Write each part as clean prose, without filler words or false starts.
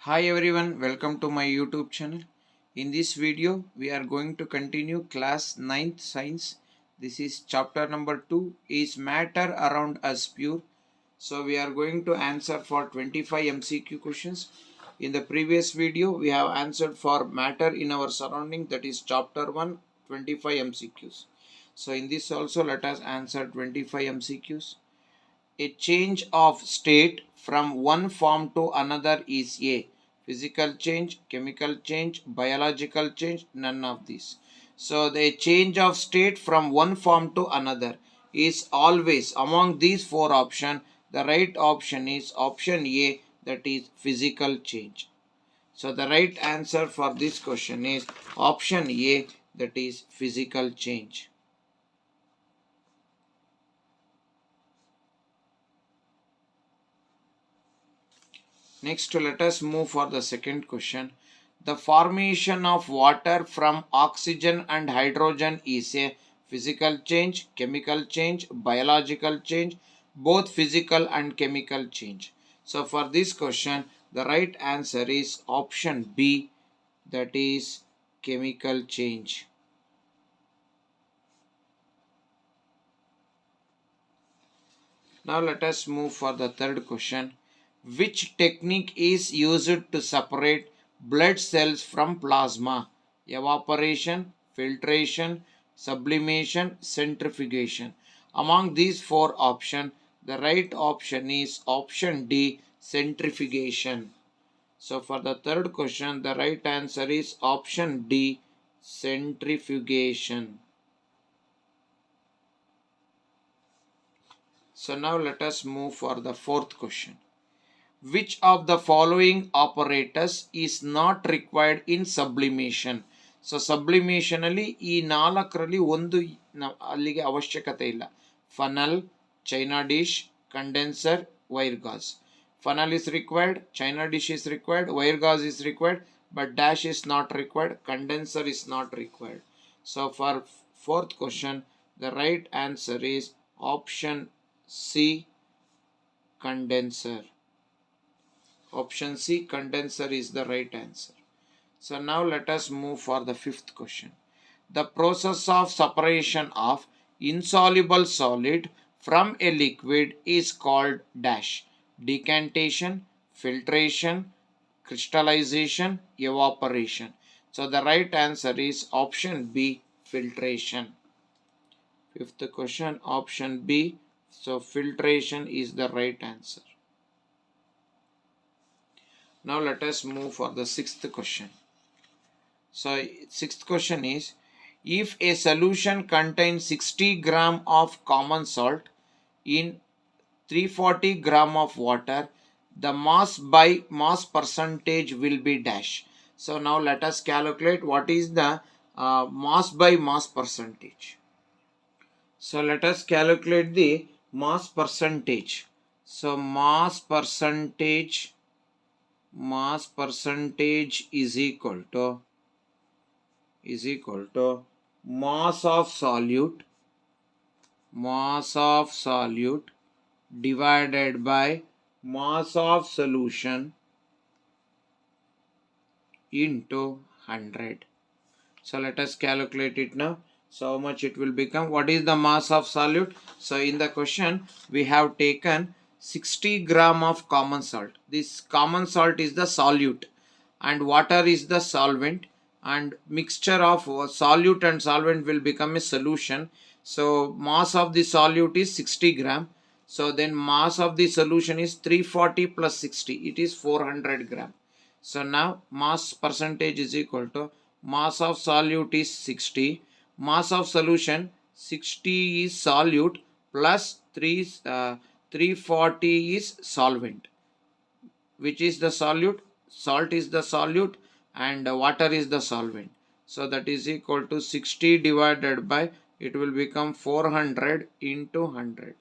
Hi everyone, welcome to my YouTube channel. In this video, we are going to continue class 9th science. This is chapter number 2, is matter around us pure. So we are going to answer for 25 MCQ questions. In the previous video, we have answered for matter in our surrounding, that is chapter 1, 25 MCQs. So in this also, let us answer 25 MCQs. A change of state from one form to another is a physical change, chemical change, biological change, none of these. So the change of state from one form to another is always among these four options. The right option is option A, that is physical change. So the right answer for this question is option A, that is physical change. Next, let us move for the second question. The formation of water from oxygen and hydrogen is a physical change, chemical change, biological change, both physical and chemical change. So for this question, the right answer is option B, that is chemical change. Now let us move for the third question. Which technique is used to separate blood cells from plasma? Evaporation, filtration, sublimation, centrifugation. Among these four options, the right option is option D, centrifugation. So for the third question, the right answer is option D, centrifugation. So now let us move for the fourth question. Which of the following apparatus is not required in sublimation? So sublimation ಅಲ್ಲಿ ಈ ನಾಲ್ಕರಲ್ಲಿ ಒಂದು ಅಲ್ಲಿಗೆ ಅವಶ್ಯಕತೆ ಇಲ್ಲ. Funnel, China dish, condenser, wire gauze. Funnel is required, China dish is required, wire gauze is required, but dash is not required, condenser is not required. So for fourth question, the right answer is option C, condenser. Option C, condenser is the right answer. So now let us move for the fifth question. The process of separation of insoluble solid from a liquid is called dash. Decantation, filtration, crystallization, evaporation. So the right answer is option B, filtration. Fifth question, option B. So filtration is the right answer. Now let us move for the sixth question. So sixth question is, if a solution contains 60 gram of common salt in 340 gram of water, the mass by mass percentage will be dash. So now let us calculate what is the mass by mass percentage. So let us calculate the mass percentage. So mass percentage is equal to mass of solute divided by mass of solution into 100. So let us calculate it now. So how much it will become? What is the mass of solute? So in the question we have taken 60 gram of common salt. This common salt is the solute and water is the solvent, and mixture of solute and solvent will become a solution. So mass of the solute is 60 gram. So then mass of the solution is 340 plus 60. It is 400 gram. So now mass percentage is equal to mass of solute is 60. Mass of solution 60 is solute plus 340 is solvent. Which is the solute? Salt is the solute and water is the solvent. So that is equal to 60 divided by, it will become 400 into 100.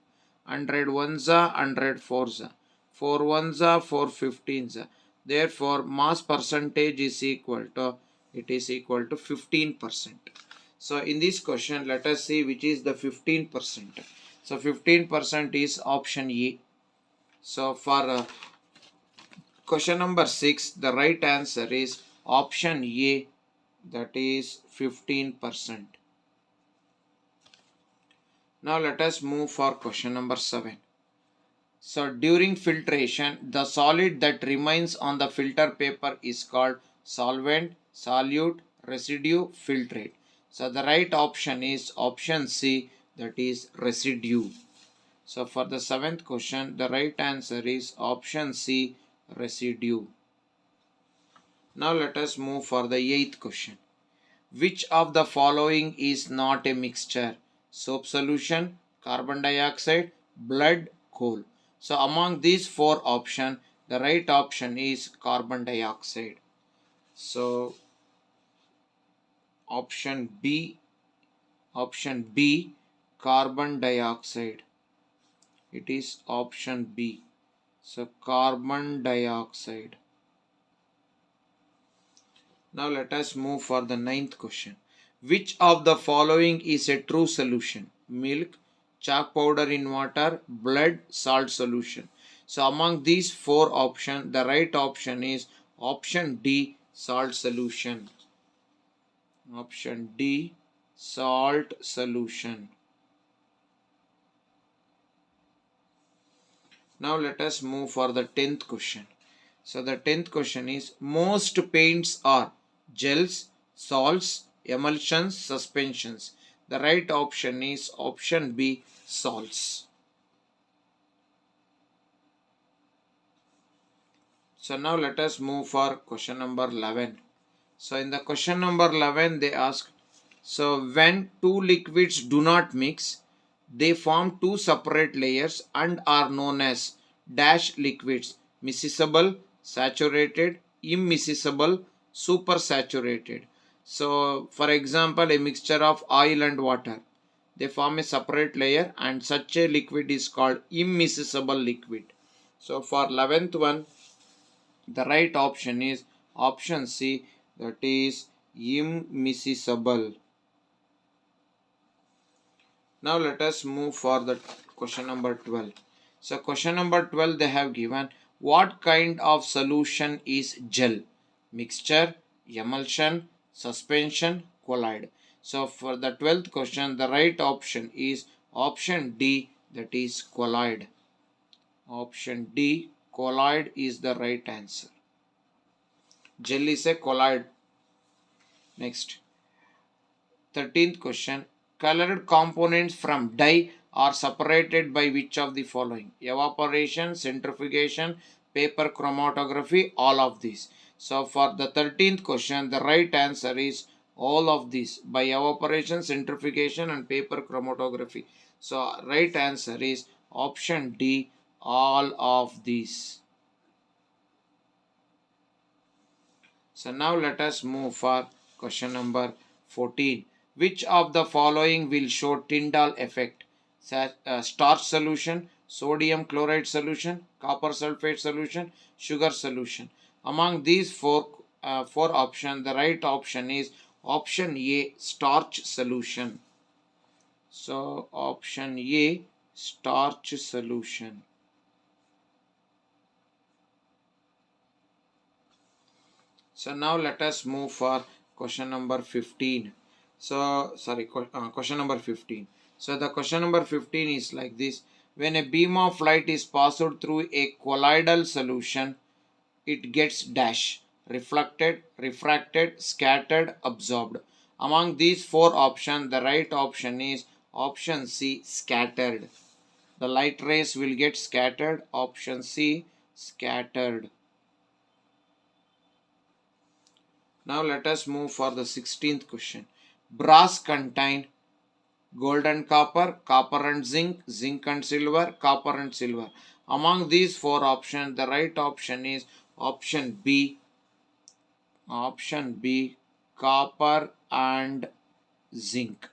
100 ones are 100 fours are. 4 ones are 4 15s are. Therefore mass percentage is equal to, it is equal to 15%. So in this question let us see which is the 15%. So 15% is option A. So for question number 6, the right answer is option A, that is 15%. Now let us move for question number 7. So during filtration, the solid that remains on the filter paper is called solvent, solute, residue, filtrate. So the right option is option C, that is residue. So for the 7th question, the right answer is option C, residue. Now let us move for the 8th question. Which of the following is not a mixture? Soap solution, carbon dioxide, blood, coal. So among these 4 options, the right option is carbon dioxide. So option B, carbon dioxide. It is option B. So carbon dioxide. Now let us move for the 9th question. Which of the following is a true solution? Milk, chalk powder in water, blood, salt solution. So among these 4 options, the right option is option D, salt solution. Option D, salt solution. Now let us move for the 10th question. So the 10th question is, most paints are gels, salts, emulsions, suspensions. The right option is option B, salts. So now let us move for question number 11. So in the question number 11 they ask, so when two liquids do not mix, they form two separate layers and are known as dash liquids: miscible, saturated, immiscible, supersaturated. So for example, a mixture of oil and water, they form a separate layer, and such a liquid is called immiscible liquid. So for 11th one, the right option is option C, that is immiscible. Now let us move for the question number 12. So question number 12 they have given, what kind of solution is gel? Mixture, emulsion, suspension, colloid. So for the 12th question, the right option is option D, that is colloid. Option D, colloid is the right answer. Gel is a colloid. Next, 13th question, colored components from dye are separated by which of the following? Evaporation, centrifugation, paper chromatography, all of these. So for the 13th question, the right answer is all of these, by evaporation, centrifugation and paper chromatography. So right answer is option D, all of these. So now let us move for question number 14. Which of the following will show Tyndall effect? Starch solution, sodium chloride solution, copper sulfate solution, sugar solution. Among these four options, the right option is option A, starch solution. So option A, starch solution. So now let us move for question number 15. So question number 15. So the question number 15 is like this. When a beam of light is passed through a colloidal solution, it gets dash: reflected, refracted, scattered, absorbed. Among these 4 options, the right option is option C, scattered. The light rays will get scattered. Option C, scattered. Now let us move for the 16th question. Brass contain gold and copper, copper and zinc, zinc and silver, copper and silver. Among these 4 options, the right option is option B, copper and zinc.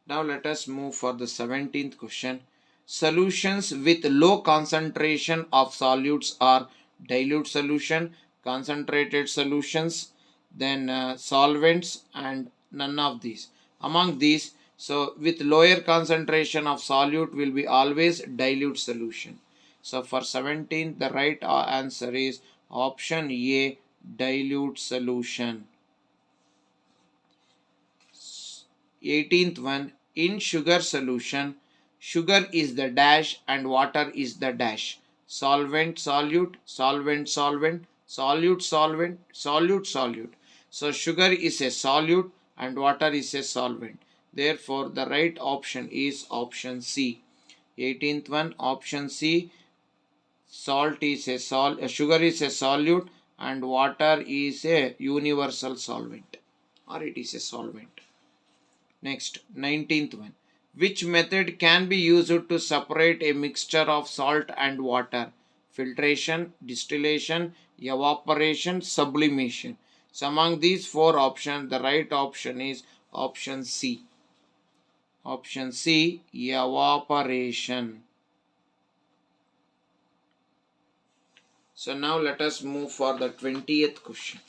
Now let us move for the 17th question. Solutions with low concentration of solutes are dilute solution, concentrated solutions, then solvents, and none of these. Among these, so with lower concentration of solute will be always dilute solution. So for 17th, the right answer is option A, dilute solution. 18th one, in sugar solution, sugar is the dash and water is the dash. Solvent, solute, solvent, solvent, solute, solvent, solute, solute. So sugar is a solute and water is a solvent. Therefore, the right option is option C. 18th one, option C, salt is a sugar is a solute and water is a universal solvent, or it is a solvent. Next, 19th one. Which method can be used to separate a mixture of salt and water? Filtration, distillation, evaporation, sublimation. So among these four options, the right option is option C. Option C, evaporation. So now let us move for the 20th question.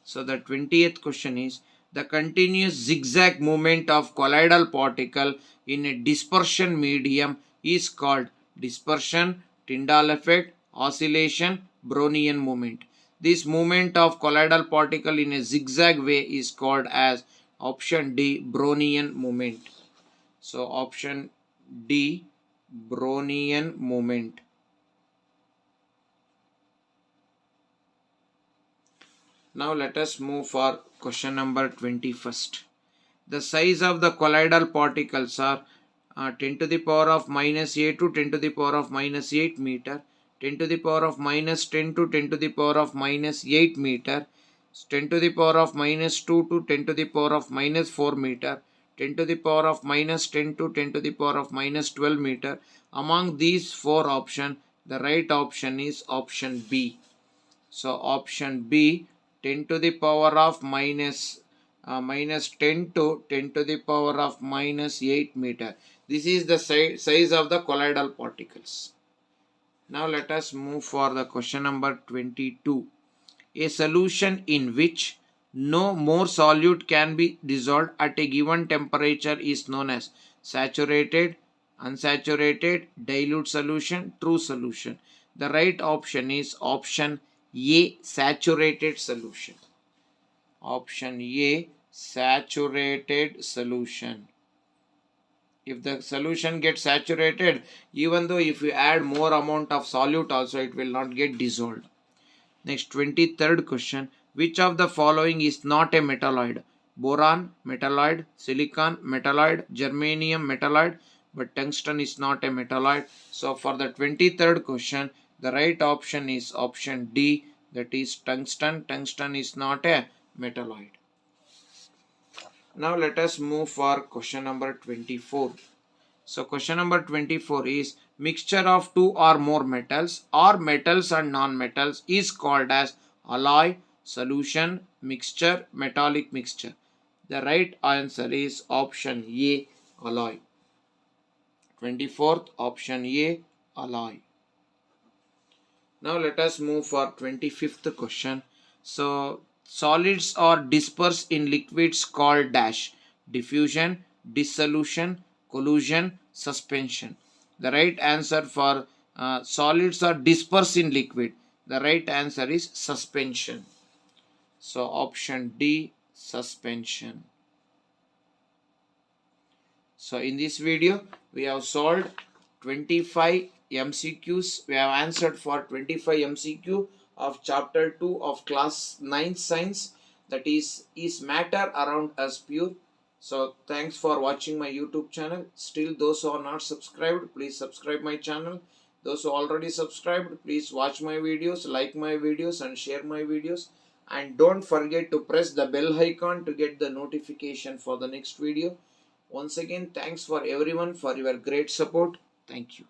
So the 20th question is, the continuous zigzag movement of colloidal particle in a dispersion medium is called dispersion, Tyndall effect, oscillation, Brownian movement. This movement of colloidal particle in a zigzag way is called as option D, Brownian movement. So option D, Brownian movement. Now let us move for question number 21st. The size of the colloidal particles are 10 to the power of minus 8 to 10 to the power of minus 8 meter, 10 to the power of minus 10 to 10 to the power of minus 8 meter, 10 to the power of minus 2 to 10 to the power of minus 4 meter, 10 to the power of minus 10 to 10 to the power of minus 12 meter. Among these four options, the right option is option B. So option B, 10 to the power of minus 10 to 10 to the power of minus 8 meter. This is the size of the colloidal particles. Now let us move for the question number 22. A solution in which no more solute can be dissolved at a given temperature is known as saturated, unsaturated, dilute solution, true solution. The right option is option A, saturated solution. Option A, saturated solution. If the solution gets saturated, even though if you add more amount of solute also, it will not get dissolved. Next, 23rd question. Which of the following is not a metalloid? Boron, metalloid, silicon, metalloid, germanium, metalloid, but tungsten is not a metalloid. So for the 23rd question, the right option is option D, that is tungsten. Tungsten is not a metalloid. Now let us move for question number 24. So question number 24 is, mixture of two or more metals or metals and non-metals is called as alloy, solution, mixture, metallic mixture. The right answer is option A, alloy. 24th, option A, alloy. Now let us move for 25th question. So solids are dispersed in liquids called dash: diffusion, dissolution, collusion, suspension. The right answer for solids are dispersed in liquid. The right answer is suspension. So option D, suspension. So in this video, we have solved 25 MCQs. We have answered for 25 MCQ of chapter 2 of class 9 science, that is matter around us pure. So thanks for watching my YouTube channel. Still, those who are not subscribed, please subscribe my channel. Those who already subscribed, please watch my videos, like my videos and share my videos. And don't forget to press the bell icon to get the notification for the next video. Once again, thanks for everyone for your great support. Thank you.